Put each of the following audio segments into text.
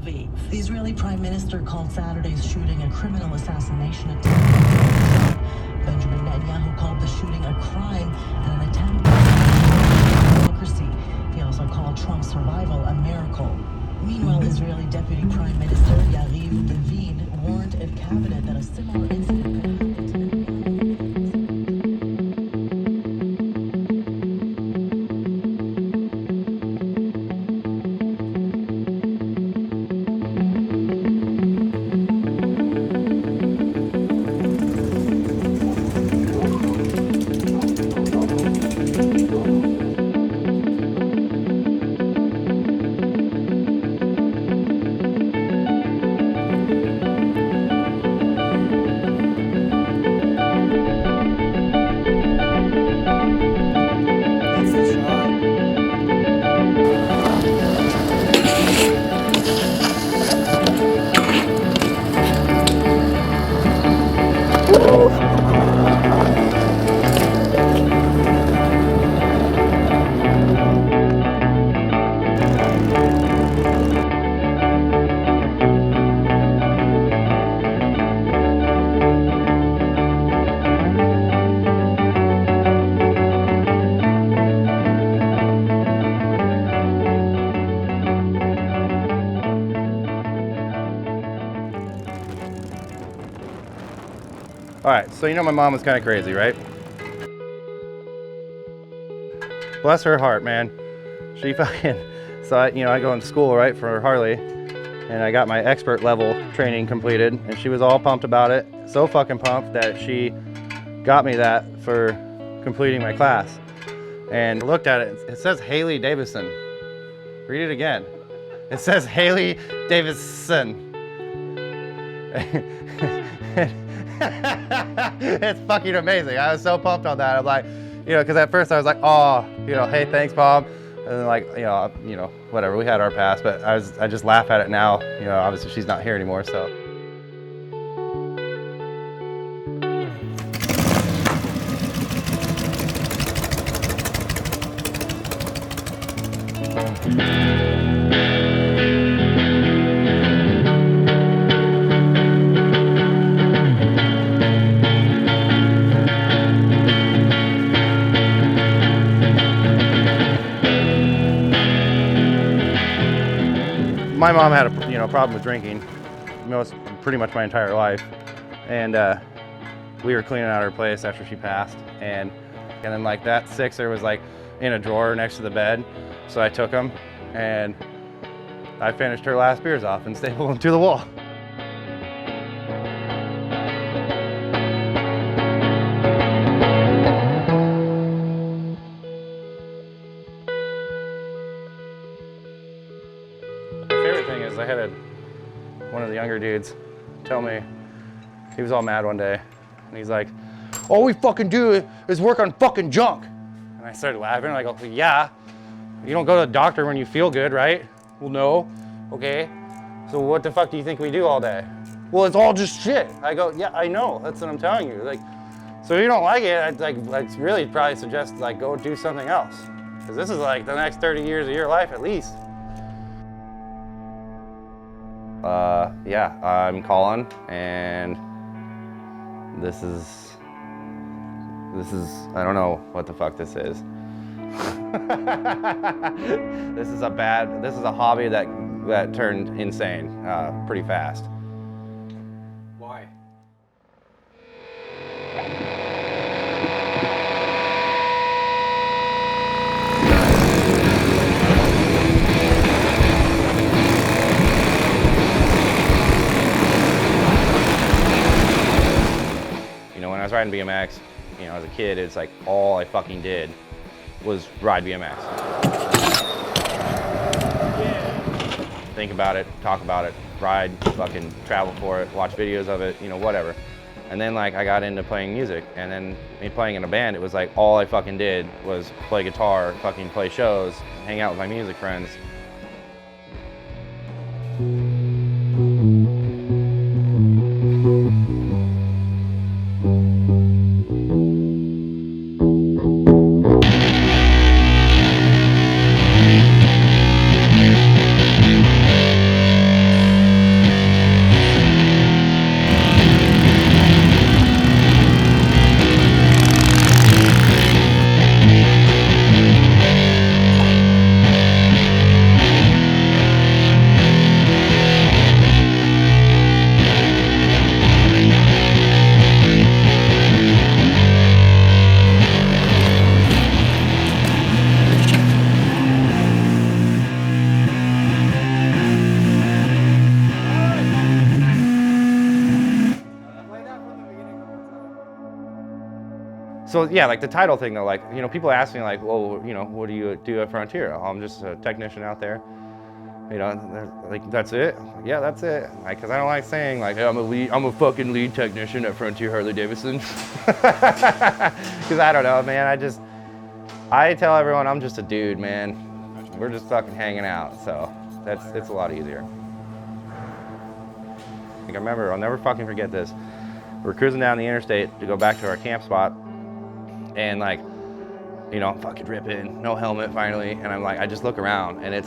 Aviv. The Israeli Prime Minister called Saturday's shooting a criminal assassination attempt. Benjamin Netanyahu called the shooting a crime and an attempt on democracy. He also called Trump's survival a miracle. Meanwhile, Israeli Deputy Prime Minister Yariv Levin warned a cabinet that a similar incident could happen today. All right, so you know my mom was kind of crazy, right? Bless her heart, man. She fucking, so I go in school, right, for Harley, and I got my expert level training completed, and she was all pumped about it. So fucking pumped that she got me that for completing my class. And I looked at it, it says Haley Davison. Read it again. It says Haley Davison. It's fucking amazing. I was so pumped on that. I'm like, because at first I was like, oh, hey, thanks, Mom. And then like, whatever. We had our past, but I just laugh at it now. Obviously she's not here anymore, so. My mom had a problem with drinking pretty much my entire life, and we were cleaning out her place after she passed, and then like that sixer was like in a drawer next to the bed, so I took him and I finished her last beers off and stapled them to the wall. I had one of the younger dudes tell me, he was all mad one day, and he's like, all we fucking do is work on fucking junk. And I started laughing, like, oh, yeah, you don't go to the doctor when you feel good, right? Well, no, okay, so what the fuck do you think we do all day? Well, it's all just shit. I go, yeah, I know, that's what I'm telling you. Like, so if you don't like it, I'd really probably suggest like go do something else, because this is like the next 30 years of your life at least. Yeah, I'm Collin, and this is, I don't know what the fuck this is. This is a hobby that turned insane pretty fast. Why? When I was riding BMX, as a kid, it's like all I fucking did was ride BMX. Yeah. Think about it, talk about it, ride, fucking travel for it, watch videos of it, whatever. And then like I got into playing music, and then me playing in a band, it was like all I fucking did was play guitar, fucking play shows, hang out with my music friends. So yeah, like the title thing though, like, you know, people ask me like, well, you know, what do you do at Frontier? Oh, I'm just a technician out there. You know, like, that's it? Yeah, that's it. Like, cause I don't like saying like, hey, I'm a fucking lead technician at Frontier Harley Davidson. Cause I don't know, man, I tell everyone I'm just a dude, man. We're just fucking hanging out, so it's a lot easier. Like I remember, I'll never fucking forget this. We're cruising down the interstate to go back to our camp spot, and like, you know, I'm fucking ripping, no helmet finally, and I'm like, I just look around, and it's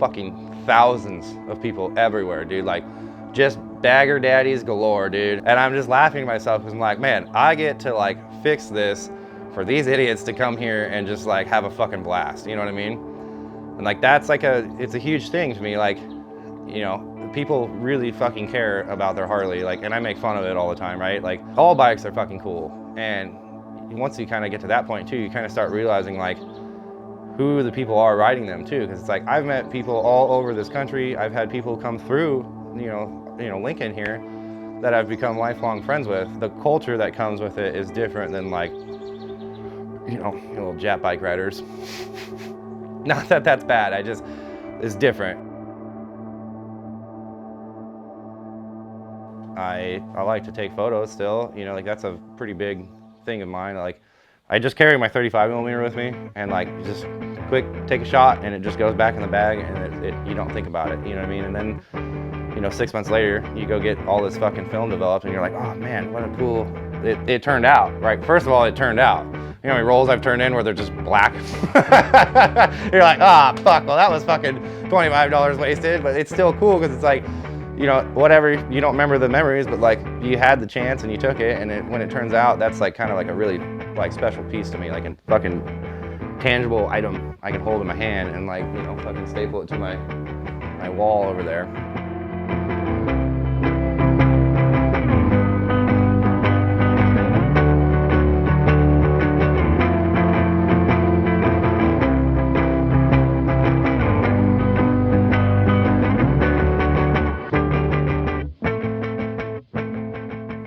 fucking thousands of people everywhere, dude, like, just bagger daddies galore, dude. And I'm just laughing to myself, because I'm like, man, I get to like fix this for these idiots to come here and just like have a fucking blast, you know what I mean? And like, that's like it's a huge thing to me, like, you know, people really fucking care about their Harley, like, and I make fun of it all the time, right? Like, all bikes are fucking cool, and once you kind of get to that point too, you kind of start realizing like who the people are riding them too, because it's like, I've met people all over this country, I've had people come through, you know, Lincoln here, that I've become lifelong friends with. The culture that comes with it is different than like, you know, little Jap bike riders. Not that that's bad, it's different. I like to take photos still, you know, like that's a pretty big thing of mine. Like, I just carry my 35mm with me, and like, just quick, take a shot, and it just goes back in the bag, and you don't think about it, you know what I mean? And then, you know, 6 months later, you go get all this fucking film developed, and you're like, oh man, what a cool, it turned out, right? First of all, it turned out. You know how many rolls I've turned in where they're just black? You're like, ah, fuck, well that was fucking $25 wasted, but it's still cool, because it's like, you know, whatever, you don't remember the memories, but like, you had the chance and you took it, and when it turns out, that's like kind of like a really like special piece to me, like a fucking tangible item I can hold in my hand and like, you know, fucking staple it to my wall over there.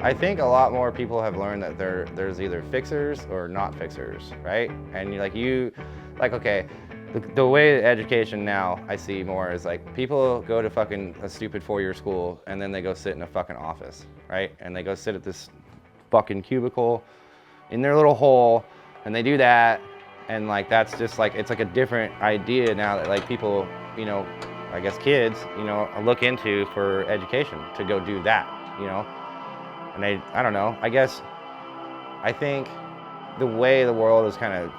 I think a lot more people have learned that there's either fixers or not fixers, right? And okay, the way education now I see more is like, people go to fucking a stupid 4-year school, and then they go sit in a fucking office, right? And they go sit at this fucking cubicle in their little hole, and they do that, and like, that's just like, it's like a different idea now that like people, you know, I guess kids, you know, look into for education to go do that, you know? And I don't know, I think the way the world has kind of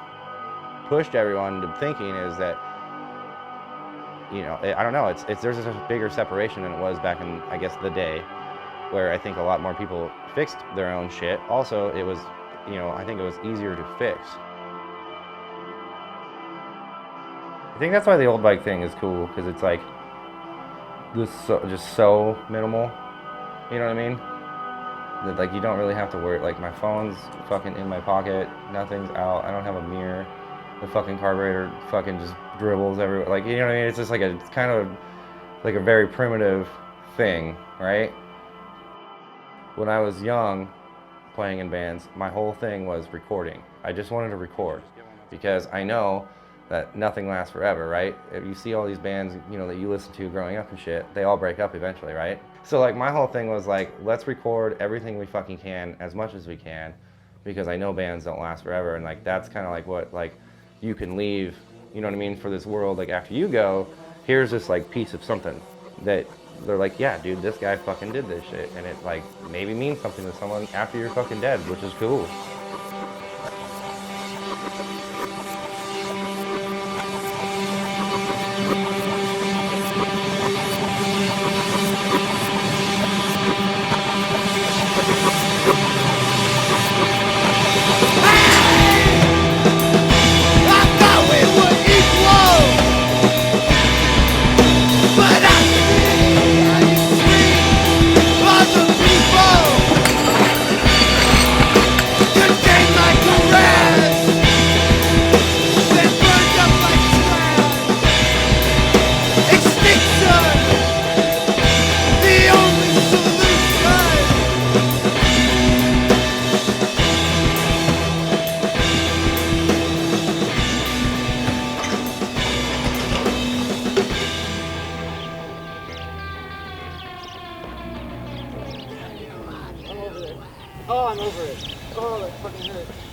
pushed everyone to thinking is that, you know, I don't know, there's a bigger separation than it was back in, I guess, the day, where I think a lot more people fixed their own shit. Also, it was, you know, I think it was easier to fix. I think that's why the old bike thing is cool, because it's like, just so minimal, you know what I mean? That like, you don't really have to worry, like my phone's fucking in my pocket, nothing's out, I don't have a mirror, the fucking carburetor fucking just dribbles everywhere, like, you know what I mean? It's just like it's kind of like a very primitive thing, right? When I was young, playing in bands, my whole thing was recording. I just wanted to record, because I know that nothing lasts forever, right? If you see all these bands, you know, that you listen to growing up and shit, they all break up eventually, right? So like, my whole thing was like, let's record everything we fucking can, as much as we can, because I know bands don't last forever, and like, that's kind of like what, like, you can leave, you know what I mean, for this world. Like, after you go, here's this like piece of something that they're like, yeah, dude, this guy fucking did this shit, and it like maybe means something to someone after you're fucking dead, which is cool. climb over it. Oh, that fucking hurt.